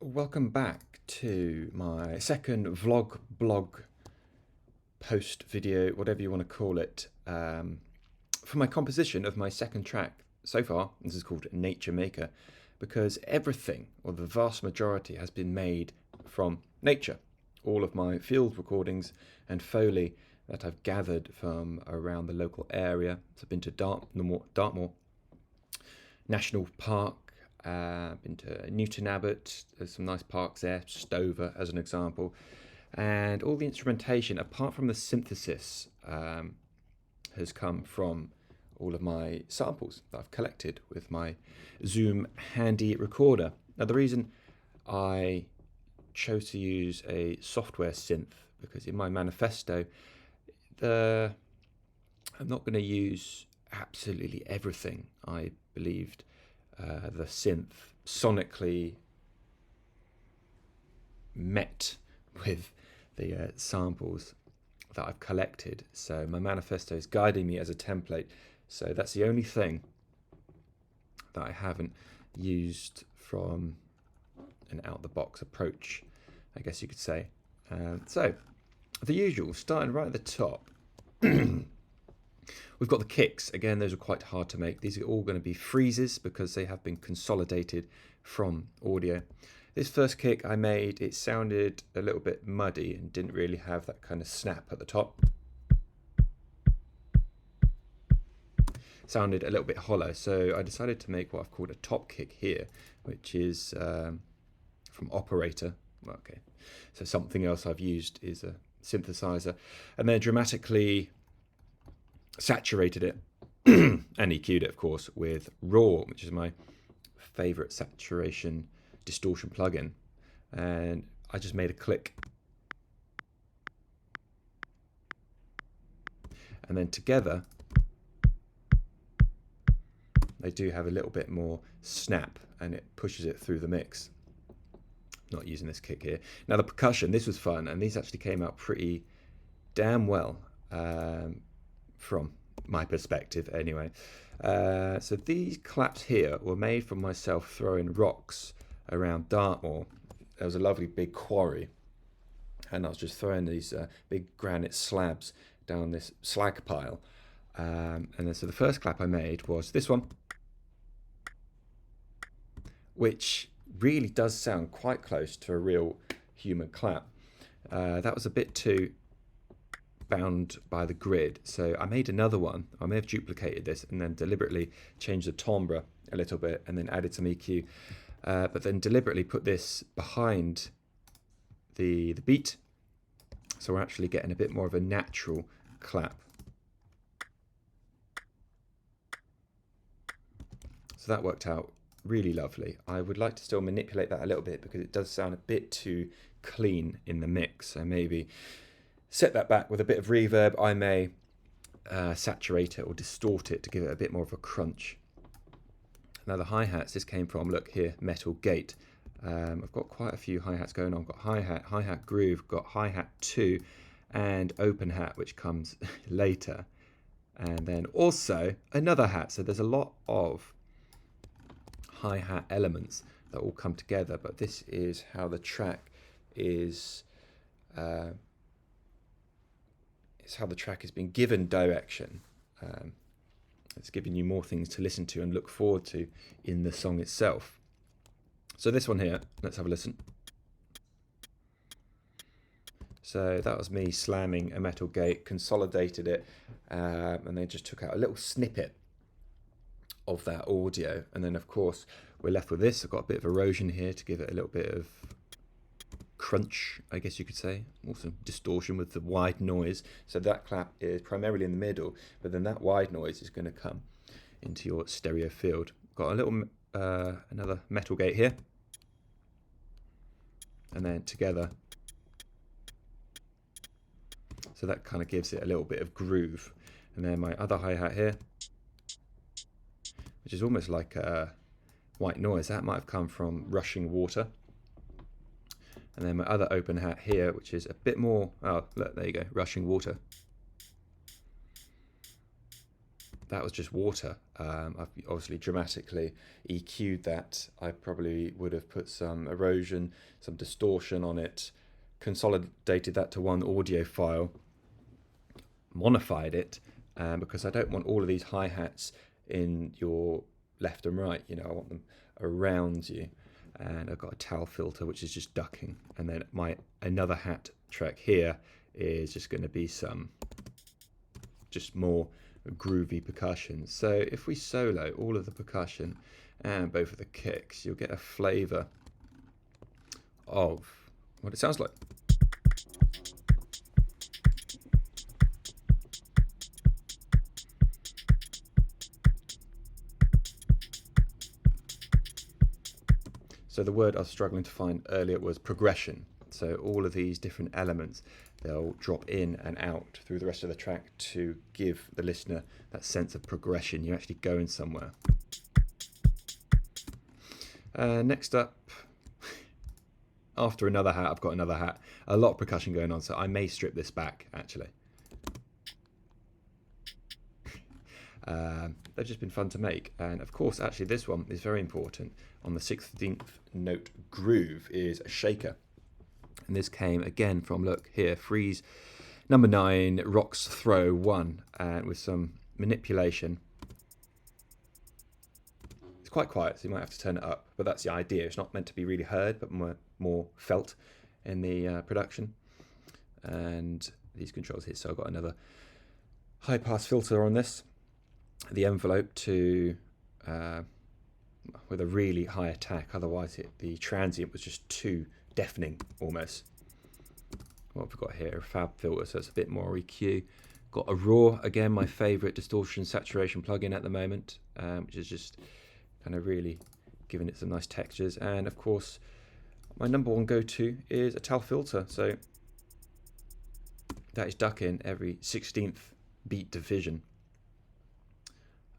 Welcome back to my second vlog, blog, post video, whatever you want to call it, for my composition of my second track so far. This is called Nature Maker, because everything, or the vast majority, has been made from nature. All of my field recordings and Foley that I've gathered from around the local area. So I've been to Dartmoor National Park, been to Newton Abbot. There's some nice parks there, Stover as an example, and all the instrumentation apart from the synthesis has come from all of my samples that I've collected with my Zoom handy recorder. Now the reason I chose to use a software synth, because in my manifesto I'm not going to use absolutely everything. I believed the synth sonically met with the samples that I've collected. So my manifesto is guiding me as a template. So that's the only thing that I haven't used from an out-the-box approach, I guess you could say. So the usual, starting right at the top. We've got the kicks. Again, those are quite hard to make. These are all going to be freezes because they have been consolidated from audio. This first kick I made, it sounded a little bit muddy and didn't really have that kind of snap at the top. Sounded a little bit hollow, so I decided to make what I've called a top kick here, which is from Operator. Okay, so something else I've used is a synthesizer, and then dramatically saturated it and EQ'd it, of course, with Raw, which is my favorite saturation distortion plugin. And I just made a click, and then together they do have a little bit more snap, and it pushes it through the mix. Not using this kick here. Now the percussion, this was fun, and these actually came out pretty damn well, from my perspective anyway. So these claps here were made from myself throwing rocks around Dartmoor. There was a lovely big quarry, and I was just throwing these big granite slabs down this slag pile. And then so the first clap I made was this one, which really does sound quite close to a real human clap. That was a bit too bound by the grid, so I made another one. I may have duplicated this and then deliberately changed the timbre a little bit and then added some EQ, but then deliberately put this behind the beat, so we're actually getting a bit more of a natural clap. So that worked out really lovely. I would like to still manipulate that a little bit because it does sound a bit too clean in the mix, so maybe set that back with a bit of reverb. I may saturate it or distort it to give it a bit more of a crunch. Now the hi-hats, this came from, look here, Metal Gate. I've got quite a few hi-hats going on. I've got hi-hat groove, got hi-hat 2, and open hat, which comes later. And then also another hat. So there's a lot of hi-hat elements that all come together, but this is how the track is it's how the track has been given direction. It's giving you more things to listen to and look forward to in the song itself. So this one here, let's have a listen. So that was me slamming a Metal Gate, consolidated it, and then just took out a little snippet of that audio. And then of course we're left with this. I've got a bit of erosion here to give it a little bit of crunch, I guess you could say. Also distortion with the wide noise. So that clap is primarily in the middle, but then that wide noise is going to come into your stereo field. Got a little another Metal Gate here, and then together, so that kind of gives it a little bit of groove. And then my other hi-hat here, which is almost like a white noise. That might have come from rushing water. And then my other open hat here, which is a bit more, oh look, there you go, rushing water. that was just water. I've obviously dramatically EQ'd that. I probably would have put some erosion, some distortion on it, consolidated that to one audio file, modified it, because I don't want all of these hi-hats in your left and right. You know, I want them around you. And I've got a tal filter which is just ducking, and then my another hat track here is just going to be some just more groovy percussion. So if we solo all of the percussion and both of the kicks, you'll get a flavor of what it sounds like. So the word I was struggling to find earlier was progression. So all of these different elements, they'll drop in and out through the rest of the track to give the listener that sense of progression. You're actually going somewhere. Next up, after another hat, I've got another hat. A lot of percussion going on, so I may strip this back, actually. They've just been fun to make. And of course, actually, this one is very important. On the 16th note groove is a shaker. And this came again from, look here, Freeze number 9, Rocks Throw 1, and with some manipulation. It's quite quiet, so you might have to turn it up, but that's the idea. It's not meant to be really heard, but more felt in the production. And these controls here, so I've got another high pass filter on this. The envelope to with a really high attack, otherwise the transient was just too deafening almost. What have we got here? A fab filter, so it's a bit more EQ. Got a raw, again my favorite distortion saturation plugin at the moment, which is just kind of really giving it some nice textures. And of course my number one go-to is a tal filter, so that is ducking every 16th beat division.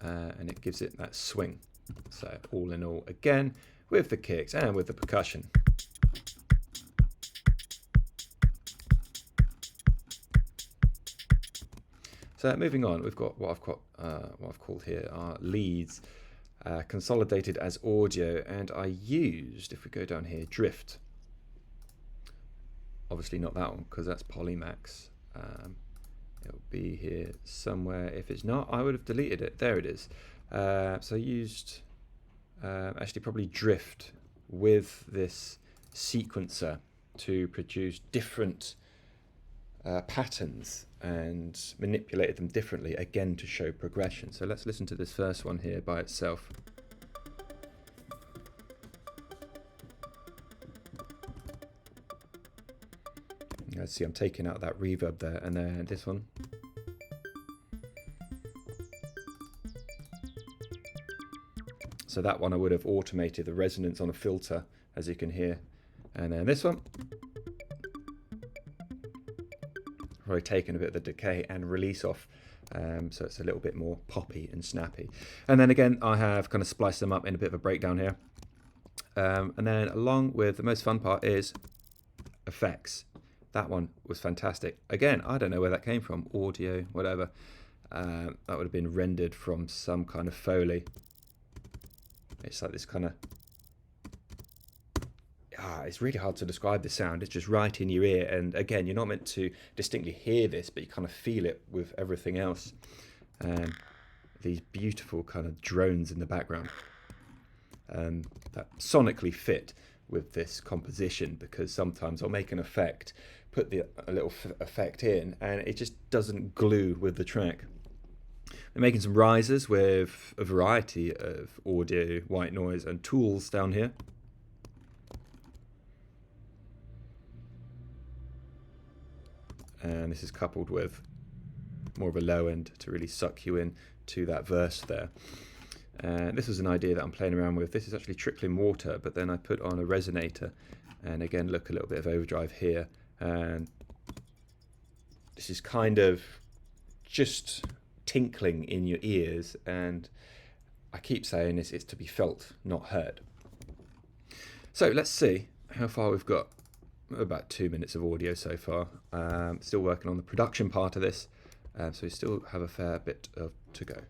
And it gives it that swing. So all in all, again, with the kicks and with the percussion. So moving on, we've got what I've called here are leads, consolidated as audio, and I used, if we go down here, drift. Obviously not that one because that's Polymax. It'll be here somewhere. If it's not, I would have deleted it. There it is. So I used actually probably drift with this sequencer to produce different patterns and manipulated them differently, again to show progression. So let's listen to this first one here by itself. Let's see, I'm taking out that reverb there, and then this one. So that one I would have automated the resonance on a filter, as you can hear. And then this one, probably taken a bit of the decay and release off, so it's a little bit more poppy and snappy. And then again, I have kind of spliced them up in a bit of a breakdown here. And then along with the most fun part is effects. That one was fantastic. Again, I don't know where that came from, audio, whatever. That would have been rendered from some kind of Foley. It's like this kind of, it's really hard to describe the sound. It's just right in your ear. And again, you're not meant to distinctly hear this, but you kind of feel it with everything else. And these beautiful kind of drones in the background that sonically fit with this composition, because sometimes I'll make an effect, put a little effect in, and it just doesn't glue with the track. We're making some risers with a variety of audio, white noise, and tools down here. And this is coupled with more of a low end to really suck you in to that verse there. And this was an idea that I'm playing around with. This is actually trickling water, but then I put on a resonator, and again, look, a little bit of overdrive here. And this is kind of just tinkling in your ears, and I keep saying this, it's to be felt, not heard. So let's see how far we've got. About 2 minutes of audio so far. Still working on the production part of this, so we still have a fair bit to go.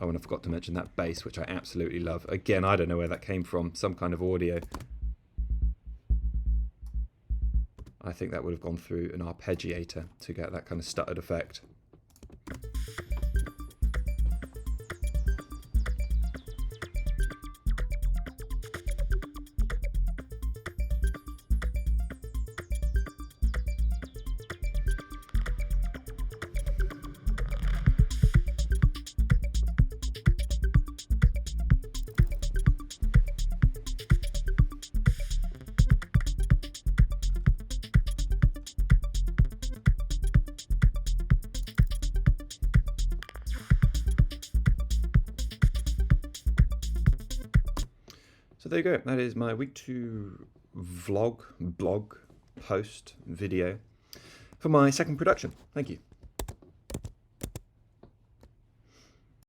Oh, and I forgot to mention that bass, which I absolutely love. Again, I don't know where that came from. Some kind of audio. I think that would have gone through an arpeggiator to get that kind of stuttered effect. So there you go. That is my week 2 blog post video for my second production. Thank you.